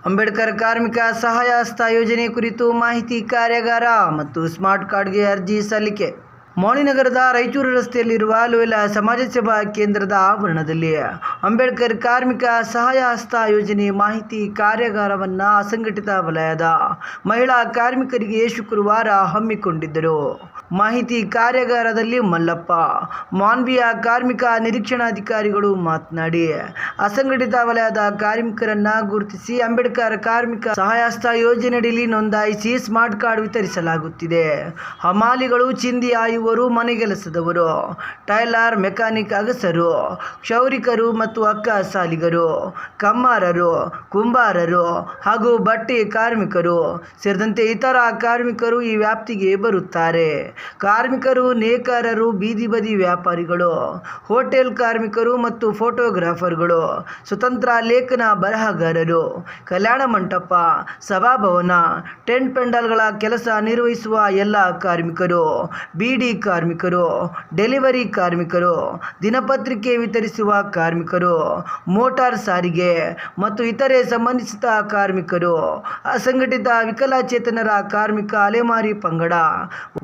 ಅಂಬೇಡ್ಕರ್ ಕಾರ್ಮಿಕ ಸಹಾಯ ಹಸ್ತ ಯೋಜನೆ ಕುರಿತು ಮಾಹಿತಿ ಕಾರ್ಯಾಗಾರ ಮತ್ತು ಸ್ಮಾರ್ಟ್ ಕಾರ್ಡ್ಗೆ ಅರ್ಜಿ ಸಲ್ಲಿಕೆ. ಮೌಳಿನಗರದ ರಾಯಚೂರು ರಸ್ತೆಯಲ್ಲಿರುವ ಲೋಯಲಾ ಸಮಾಜ ಸೇವಾ ಕೇಂದ್ರದ ಆವರಣದಲ್ಲಿ ಅಂಬೇಡ್ಕರ್ ಕಾರ್ಮಿಕ ಸಹಾಯ ಹಸ್ತ ಯೋಜನೆ ಮಾಹಿತಿ ಕಾರ್ಯಾಗಾರವನ್ನು ಅಸಂಘಟಿತ ವಲಯದ ಮಹಿಳಾ ಕಾರ್ಮಿಕರಿಗೆ ಶುಕ್ರವಾರ ಹಮ್ಮಿಕೊಂಡಿದ್ದರು. ಮಾಹಿತಿ ಕಾರ್ಯಾಗಾರದಲ್ಲಿ ಮಲ್ಲಪ್ಪ, ಮಾನ್ವಿಯ ಕಾರ್ಮಿಕ ನಿರೀಕ್ಷಣಾಧಿಕಾರಿಗಳು ಮಾತನಾಡಿ, ಅಸಂಘಟಿತ ವಲಯದ ಕಾರ್ಮಿಕರನ್ನು ಗುರುತಿಸಿ ಅಂಬೇಡ್ಕರ್ ಕಾರ್ಮಿಕ ಸಹಾಯಹಸ್ತ ಯೋಜನೆಯಡಿಯಲ್ಲಿ ನೋಂದಾಯಿಸಿ ಸ್ಮಾರ್ಟ್ ಕಾರ್ಡ್ ವಿತರಿಸಲಾಗುತ್ತಿದೆ. ಹಮಾಲಿಗಳು, ಚಿಂದಿ ಆಯುವರು, ಮನೆಗೆಲಸದವರು, ಟೈಲರ್, ಮೆಕ್ಯಾನಿಕ್, ಅಗಸರು, ಕ್ಷೌರಿಕರು ಮತ್ತು ಅಕ್ಕ ಸಾಲಿಗರು, ಕಮ್ಮಾರರು, ಕುಂಬಾರರು ಹಾಗೂ ಬಟ್ಟೆ ಕಾರ್ಮಿಕರು ಸೇರಿದಂತೆ ಇತರ ಕಾರ್ಮಿಕರು ಈ ವ್ಯಾಪ್ತಿಗೆ ಬರುತ್ತಾರೆ. ಕಾರ್ಮಿಕರು, ನೇಕಾರರು, ಬೀದಿ ಬದಿ ವ್ಯಾಪಾರಿಗಳು, ಹೋಟೆಲ್ ಕಾರ್ಮಿಕರು ಮತ್ತು ಫೋಟೋಗ್ರಾಫರ್ಗಳು, ಸ್ವತಂತ್ರ ಲೇಖನ ಬರಹಗಾರರು, ಕಲ್ಯಾಣ ಮಂಟಪ, ಸಭಾಭವನ, ಟೆಂಟ್ ಪೆಂಡಲ್ಗಳ ಕೆಲಸ ನಿರ್ವಹಿಸುವ ಎಲ್ಲ ಕಾರ್ಮಿಕರು, ಬೀಡಿ ಕಾರ್ಮಿಕರು, ಡೆಲಿವರಿ ಕಾರ್ಮಿಕರು, ದಿನಪತ್ರಿಕೆ ವಿತರಿಸುವ ಕಾರ್ಮಿಕರು, ಮೋಟಾರ್ ಸಾರಿಗೆ ಮತ್ತು ಇತರೆ ಸಂಬಂಧಿಸಿದ ಕಾರ್ಮಿಕರು, ಅಸಂಘಟಿತ ವಿಕಲಚೇತನರ ಕಾರ್ಮಿಕ ಅಲೆಮಾರಿ ಪಂಗಡ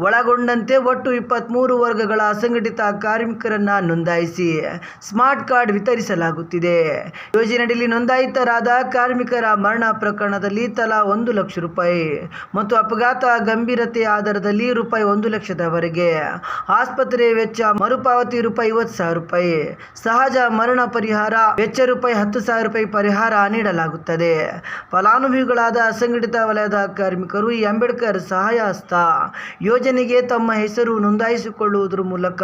ಒಳಗೊಂಡಂತೆ ಒಟ್ಟು 23 ವರ್ಗಗಳ ಅಸಂಘಟಿತ ಕಾರ್ಮಿಕರನ್ನು ನೋಂದಾಯಿಸಿ ಸ್ಮಾರ್ಟ್ ಕಾರ್ಡ್ ವಿತರಿಸಲಾಗುತ್ತಿದೆ. ಯೋಜನೆಯಡಿಯಲ್ಲಿ ನೋಂದಾಯಿತರಾದ ಕಾರ್ಮಿಕರ ಮರಣ ಪ್ರಕರಣದಲ್ಲಿ ತಲಾ 1 ಲಕ್ಷ ರೂಪಾಯಿ ಮತ್ತು ಅಪಘಾತ ಗಂಭೀರತೆ ಆಧಾರದಲ್ಲಿ ರೂಪಾಯಿ 1 ಲಕ್ಷದವರೆಗೆ, ಆಸ್ಪತ್ರೆ ವೆಚ್ಚ ಮರುಪಾವತಿ ರೂಪಾಯಿ 50,000 ರೂಪಾಯಿ, ಸಹಜ ಮರಣ ಪರಿಹಾರ ವೆಚ್ಚ ರೂಪಾಯಿ 10,000 ರೂಪಾಯಿ ಪರಿಹಾರ ನೀಡಲಾಗುತ್ತದೆ. ಫಲಾನುಭವಿಗಳಾದ ಅಸಂಘಟಿತ ವಲಯದ ಕಾರ್ಮಿಕರು ಈ ಅಂಬೇಡ್ಕರ್ ಸಹಾಯ ಹಸ್ತ ಯೋಜನೆಗೆ ತಮ್ಮ ಹೆಸರು ನೋಂದಾಯಿಸಿಕೊಳ್ಳುವುದರ ಮೂಲಕ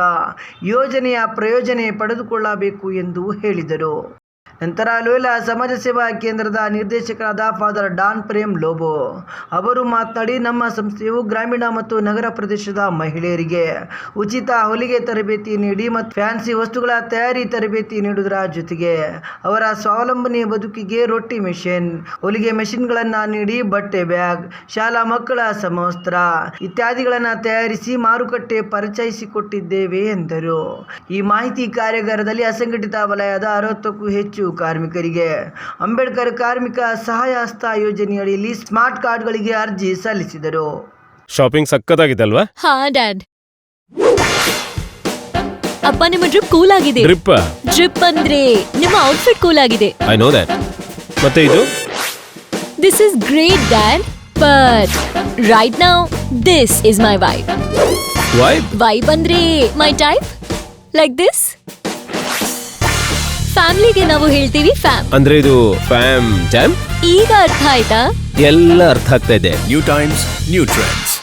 ಯೋಜನೆಯ ಪ್ರಯೋಜನ ಪಡೆದುಕೊಳ್ಳಬೇಕು ಎಂದು ಹೇಳಿದರು. ನಂತರ ಲೋಯಲಾ ಸಮಾಜ ಸೇವಾ ಕೇಂದ್ರದ ನಿರ್ದೇಶಕರಾದ ಫಾದರ್ ಡಾನ್ ಪ್ರೇಮ್ ಲೋಬೋ ಅವರು ಮಾತನಾಡಿ, ನಮ್ಮ ಸಂಸ್ಥೆಯು ಗ್ರಾಮೀಣ ಮತ್ತು ನಗರ ಪ್ರದೇಶದ ಮಹಿಳೆಯರಿಗೆ ಉಚಿತ ಹೊಲಿಗೆ ತರಬೇತಿ ನೀಡಿ ಮತ್ತು ಫ್ಯಾನ್ಸಿ ವಸ್ತುಗಳ ತಯಾರಿ ತರಬೇತಿ ನೀಡುವುದರ ಜೊತೆಗೆ ಅವರ ಸ್ವಾವಲಂಬನೆ ಬದುಕಿಗೆ ರೊಟ್ಟಿ ಮೆಷಿನ್, ಹೊಲಿಗೆ ಮೆಷಿನ್ಗಳನ್ನು ನೀಡಿ ಬಟ್ಟೆ ಬ್ಯಾಗ್, ಶಾಲಾ ಮಕ್ಕಳ ಸಮವಸ್ತ್ರ ಇತ್ಯಾದಿಗಳನ್ನು ತಯಾರಿಸಿ ಮಾರುಕಟ್ಟೆ ಪರಿಚಯಿಸಿಕೊಟ್ಟಿದ್ದೇವೆ ಎಂದರು. ಈ ಮಾಹಿತಿ ಕಾರ್ಯಾಗಾರದಲ್ಲಿ ಅಸಂಘಟಿತ ವಲಯದ 60ಕ್ಕೂ ಹೆಚ್ಚು ಕಾರ್ಮಿಕರಿಗೆ ಅಂಬೇಡ್ಕರ್ ಕಾರ್ಮಿಕ ಸಹಾಯ ಹಸ್ತ ಯೋಜನೆಯಡಿಯಲ್ಲಿ ಸ್ಮಾರ್ಟ್ ಕಾರ್ಡ್ಗಳಿಗೆ ಅರ್ಜಿ ಸಲ್ಲಿಸಿದರು. ಶಾಪಿಂಗ್ ಸಕ್ಕತ್ತಾಗಿದೆ ಅಲ್ವಾ? ಹಾ ಡ್ಯಾಡ್. ಅಪ್ಪ, ನಿಮ್ಮ ಡ್ರಿಪ್ ಕೂಲ್ ಆಗಿದೆ. ಡ್ರಿಪ್ ಅಂದ್ರೆ ನಿಮ್ಮ ಔಟ್ಫಿಟ್ ಕೂಲ್ ಆಗಿದೆ. I know that. ಮತ್ತೆ ಇದು? This is great dad, but right now this is my vibe. Vibe ಅಂದ್ರೆ ಮೈ ಟೈಪ್, ಲೈಕ್ ದಿಸ್. ಫ್ಯಾಮಿಲಿಗೆ ನಾವು ಹೇಳ್ತೀವಿ ಫ್ಯಾಮ್. ಅಂದ್ರೆ ಇದು ಫ್ಯಾಮ್ ಜಾಮ್. ಈಗ ಅರ್ಥ ಆಯ್ತಾ? ಎಲ್ಲ ಅರ್ಥ ಆಗ್ತಾ ಇದೆ. New times, new trends.